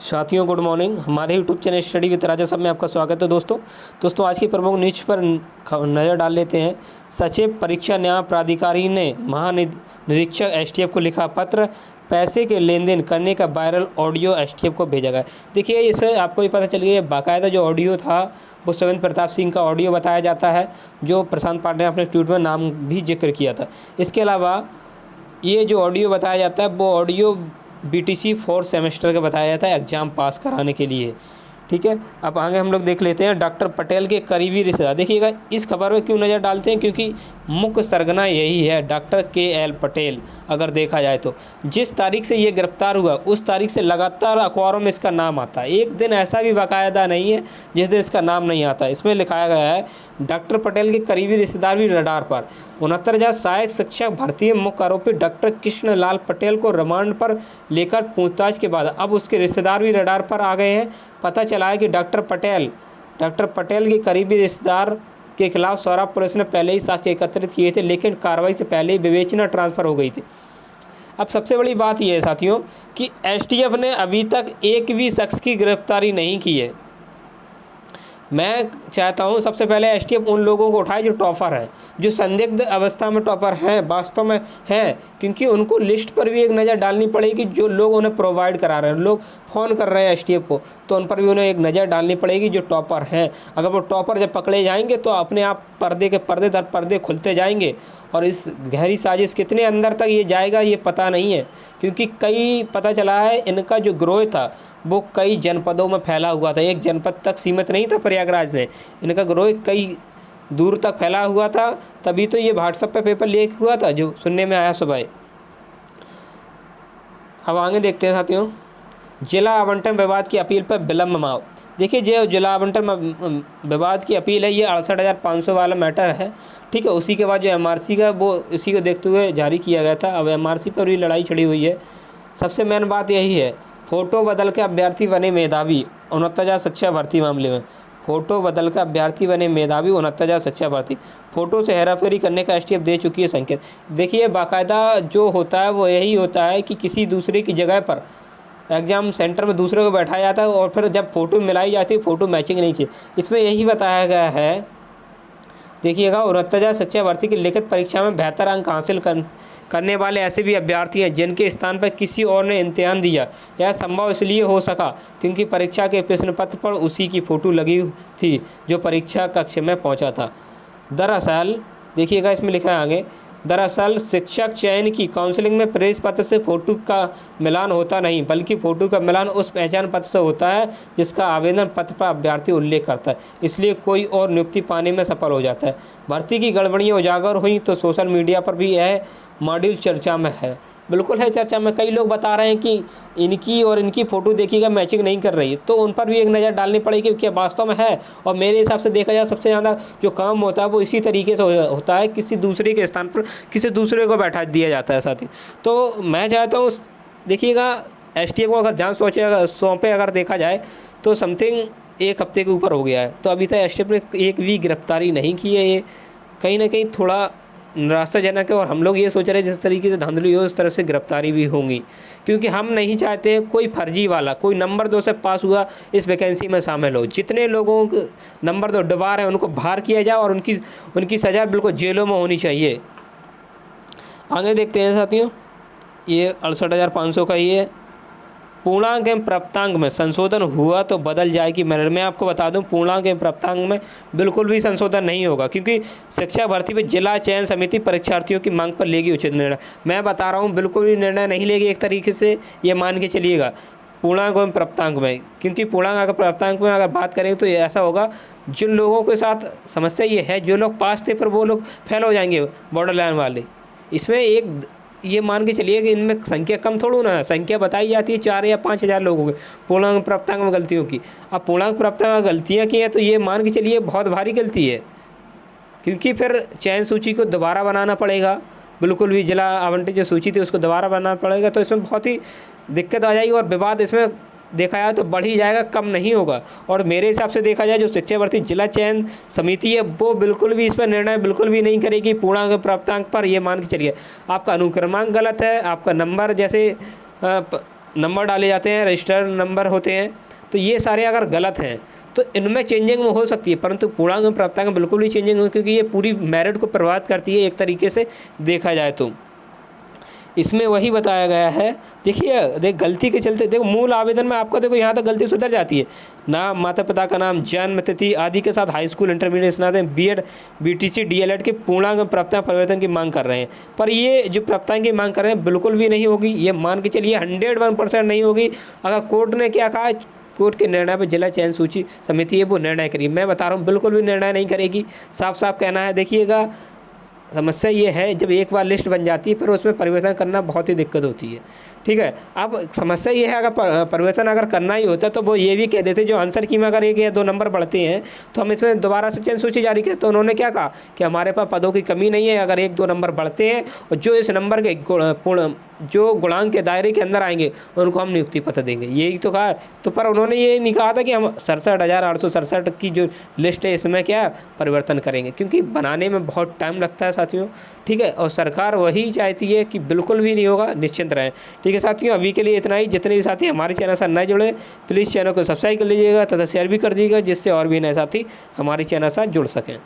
साथियों good morning. हमारे YouTube channel study with राजा सब में आपका स्वागत है। दोस्तों आज की प्रमुख न्यूज पर नज़र डाल लेते हैं। सचिव परीक्षा न्याय प्राधिकारी ने महानिरीक्षक एसटीएफ को लिखा पत्र, पैसे के लेन देन करने का वायरल ऑडियो एसटीएफ को भेजा गया। देखिए इससे आपको ये पता चल गया, बाकायदा जो ऑडियो था वो सवेंद्र प्रताप सिंह का ऑडियो बताया जाता है, जो प्रशांत पांडे ने अपने ट्वीट में नाम भी जिक्र किया था। इसके अलावा ये जो ऑडियो बताया जाता है वो ऑडियो बीटीसी 4 सेमेस्टर का बताया जाता है एग्ज़ाम पास कराने के लिए। ठीक है, अब आगे हम लोग देख लेते हैं डॉक्टर पटेल के करीबी रिश्तेदार। देखिएगा इस खबर में क्यों नज़र डालते हैं, क्योंकि मुख्य सरगना यही है डॉक्टर KL पटेल। अगर देखा जाए तो जिस तारीख से ये गिरफ्तार हुआ उस तारीख से लगातार अखबारों में इसका नाम आता है। एक दिन ऐसा भी बाकायदा नहीं है जिस दिन इसका नाम नहीं आता। इसमें लिखाया गया है डॉक्टर पटेल के करीबी रिश्तेदार भी रडार पर। 69,000 सहायक शिक्षक भर्ती में मुख्य आरोपी डॉक्टर कृष्ण लाल पटेल को रिमांड पर लेकर पूछताछ के बाद अब उसके रिश्तेदार भी रडार पर आ गए हैं। पता चला है कि डॉक्टर पटेल के करीबी रिश्तेदार के खिलाफ सौरा पुलिस ने पहले ही साक्ष्य एकत्रित किए थे, लेकिन कार्रवाई से पहले ही विवेचना ट्रांसफ़र हो गई थी। अब सबसे बड़ी बात यह है साथियों कि एसटीएफ ने अभी तक एक भी शख्स की गिरफ्तारी नहीं की है। मैं चाहता हूं सबसे पहले एसटीएफ उन लोगों को उठाए जो टॉपर हैं, जो संदिग्ध अवस्था में टॉपर हैं, वास्तव में हैं, क्योंकि उनको लिस्ट पर भी एक नज़र डालनी पड़ेगी। जो लोग उन्हें प्रोवाइड करा रहे हैं, लोग फ़ोन कर रहे हैं एसटीएफ को, तो उन पर भी उन्हें एक नज़र डालनी पड़ेगी जो टॉपर हैं। अगर वो टॉपर जब पकड़े जाएंगे तो अपने आप पर्दे दर पर्दे खुलते जाएंगे, और इस गहरी साजिश कितने अंदर तक ये जाएगा ये पता नहीं है, क्योंकि पता चला है इनका जो ग्रोह था वो कई जनपदों में फैला हुआ था। एक जनपद तक सीमित नहीं था प्रयागराज में, इनका ग्रोह कई दूर तक फैला हुआ था। तभी तो ये व्हाट्सएप पे पेपर लीक हुआ था जो सुनने में आया सुबह। अब आगे देखते हैं साथियों, जिला आवंटन विवाद की अपील पर विलम्ब मांग। देखिए जो जिला आवंटन विवाद की अपील है ये 68,500 वाला मैटर है। ठीक है, उसी के बाद जो MRC का वो इसी को देखते हुए जारी किया गया था। अब MRC पर भी लड़ाई छिड़ी हुई है। सबसे मेन बात यही है, फ़ोटो बदल के अभ्यर्थी बने मेधावी 69,000 शिक्षा भर्ती मामले में। फ़ोटो बदल कर अभ्यर्थी बने मेधावी 69,000 शिक्षा भर्ती। फ़ोटो से हेराफेरी करने का एसटीएफ दे चुकी है संकेत। देखिए बाकायदा जो होता है वो यही होता है कि किसी दूसरे की जगह पर एग्ज़ाम सेंटर में दूसरे को बैठाया जाता है और फिर जब फ़ोटो मिलाई जाती है फ़ोटो मैचिंग नहीं की। इसमें यही बताया गया है, देखिएगा 69,000 शिक्षा भर्ती की लिखित परीक्षा में बेहतर अंक हासिल करने वाले ऐसे भी अभ्यर्थी हैं जिनके स्थान पर किसी और ने इम्तिहान दिया। यह संभव इसलिए हो सका क्योंकि परीक्षा के प्रश्न पत्र पर उसी की फ़ोटो लगी थी जो परीक्षा कक्ष में पहुंचा था। दरअसल देखिएगा इसमें लिखा है आगे, दरअसल शिक्षक चयन की काउंसलिंग में प्रवेश पत्र से फ़ोटो का मिलान होता नहीं, बल्कि फ़ोटो का मिलान उस पहचान पत्र से होता है जिसका आवेदन पत्र पर अभ्यर्थी उल्लेख करता है। इसलिए कोई और नियुक्ति पाने में सफल हो जाता है। भर्ती की गड़बड़ियाँ उजागर हुई तो सोशल मीडिया पर भी यह मॉड्यूल चर्चा में है। बिल्कुल है चर्चा में। कई लोग बता रहे हैं कि इनकी और इनकी फ़ोटो देखिएगा मैचिंग नहीं कर रही है, तो उन पर भी एक नज़र डालनी पड़ेगी कि वास्तव में है। और मेरे हिसाब से देखा जाए सबसे ज़्यादा जो काम होता है वो इसी तरीके से होता है, किसी दूसरे के स्थान पर किसी दूसरे को बैठा दिया जाता है साथी। तो मैं चाहता हूँ देखिएगा एसटीएफ को अगर जांच सौंपे अगर देखा जाए तो समथिंग 1 हफ्ते के ऊपर हो गया है, तो अभी तक एसटीएफ ने एक भी गिरफ्तारी नहीं की है। ये कहीं ना कहीं थोड़ा निराशाजनक है, और हम लोग ये सोच रहे हैं जिस तरीके से धांधली हो उस तरह से गिरफ्तारी भी होंगी, क्योंकि हम नहीं चाहते कोई फर्जी वाला, कोई नंबर 2 से पास हुआ इस वैकेंसी में शामिल हो। जितने लोगों को नंबर 2 डबार हैं उनको बाहर किया जाए और उनकी सज़ा बिल्कुल जेलों में होनी चाहिए। आगे देखते हैं साथियों, ये 68,500 का ही है। पूर्णांक एवं प्राप्तांक में संशोधन हुआ तो बदल जाएगी मेरिट। मैं आपको बता दूं पूर्णांक एवं प्राप्तांक में बिल्कुल भी संशोधन नहीं होगा, क्योंकि शिक्षा भर्ती में जिला चयन समिति परीक्षार्थियों की मांग पर लेगी उचित निर्णय। मैं बता रहा हूं बिल्कुल भी निर्णय नहीं लेगी एक तरीके से, ये मान के चलिएगा पूर्णांक एवं प्राप्तांक में। क्योंकि पूर्णांक अगर प्राप्तांक में अगर बात करें तो ये ऐसा होगा, जिन लोगों के साथ समस्या ये है जो लोग पास थे पर वो लोग फेल हो जाएंगे बॉर्डर लाइन वाले। इसमें एक ये मान के चलिए कि इनमें संख्या कम थोड़ी ना है, संख्या बताई जाती है 4 या 5 हज़ार लोगों की पूर्णांक प्राप्तांक में गलतियों की। अब पूर्णांक प्राप्तांक में गलतियाँ की हैं तो ये मान के चलिए बहुत भारी गलती है, क्योंकि फिर चयन सूची को दोबारा बनाना पड़ेगा। बिल्कुल भी जिला आवंटित जो सूची थी उसको दोबारा बनाना पड़ेगा, तो इसमें बहुत ही दिक्कत आ जाएगी और विवाद इसमें देखा जाए तो बढ़ ही जाएगा, कम नहीं होगा। और मेरे हिसाब से देखा जाए जो शिक्षा भर्ती जिला चयन समिति है वो बिल्कुल भी इस पर निर्णय बिल्कुल भी नहीं करेगी पूर्णांक प्राप्तांक पर। ये मान के चलिए आपका अनुक्रमांक गलत है, आपका नंबर जैसे नंबर डाले जाते हैं, रजिस्टर्ड नंबर होते हैं, तो ये सारे अगर गलत हैं तो इनमें चेंजिंग हो सकती है, परंतु पूर्णांक में प्राप्तांक में बिल्कुल भी चेंजिंग हो, क्योंकि ये पूरी मेरिट को प्रभावित करती है एक तरीके से देखा जाए तो। इसमें वही बताया गया है, देख गलती के चलते देखो मूल आवेदन में आपका देखो यहाँ तक गलती सुधर जाती है, नाम, माता पिता का नाम, जन्म तिथि आदि के साथ हाई स्कूल, इंटरमीडिएट, स्नातक, बीएड, बीटीसी, डीएलएड के पूर्णांक प्राप्तांक परिवर्तन की मांग कर रहे हैं। पर ये जो प्राप्तांक की मांग कर रहे हैं बिल्कुल भी नहीं होगी, ये मान के चलिए 101% नहीं होगी। अगर कोर्ट ने क्या कहा, कोर्ट के निर्णय पर जिला चयन सूची समिति है वो निर्णय करेगी, मैं बता रहा हूँ बिल्कुल भी निर्णय नहीं करेगी, साफ साफ कहना है। देखिएगा समस्या ये है, जब एक बार लिस्ट बन जाती है फिर उसमें परिवर्तन करना बहुत ही दिक्कत होती है, ठीक है। अब समस्या ये है, अगर परिवर्तन अगर करना ही होता तो वो ये भी कह देते, जो आंसर की में अगर 1 या 2 नंबर बढ़ते हैं तो हम इसमें दोबारा से चयन सूची जारी करें। तो उन्होंने क्या कहा कि हमारे पास पदों की कमी नहीं है, अगर 1-2 नंबर बढ़ते हैं और जो इस नंबर के जो गुणांक के दायरे के अंदर आएंगे उनको हम नियुक्ति पत्र देंगे, यही तो कहा। तो पर उन्होंने ये नहीं कहा था कि हम 67,867 की जो लिस्ट है इसमें क्या परिवर्तन करेंगे, क्योंकि बनाने में बहुत टाइम लगता है साथियों, ठीक है। और सरकार वही चाहती है कि बिल्कुल भी नहीं होगा, निश्चिंत रहें, ठीक है साथियों। अभी के लिए इतना ही। जितने भी साथी हमारे चैनल से नए जुड़े प्लीज़ चैनल को सब्सक्राइब कर लीजिएगा तथा शेयर भी कर दीजिएगा, जिससे और भी नए साथी हमारे चैनल से जुड़ सकें।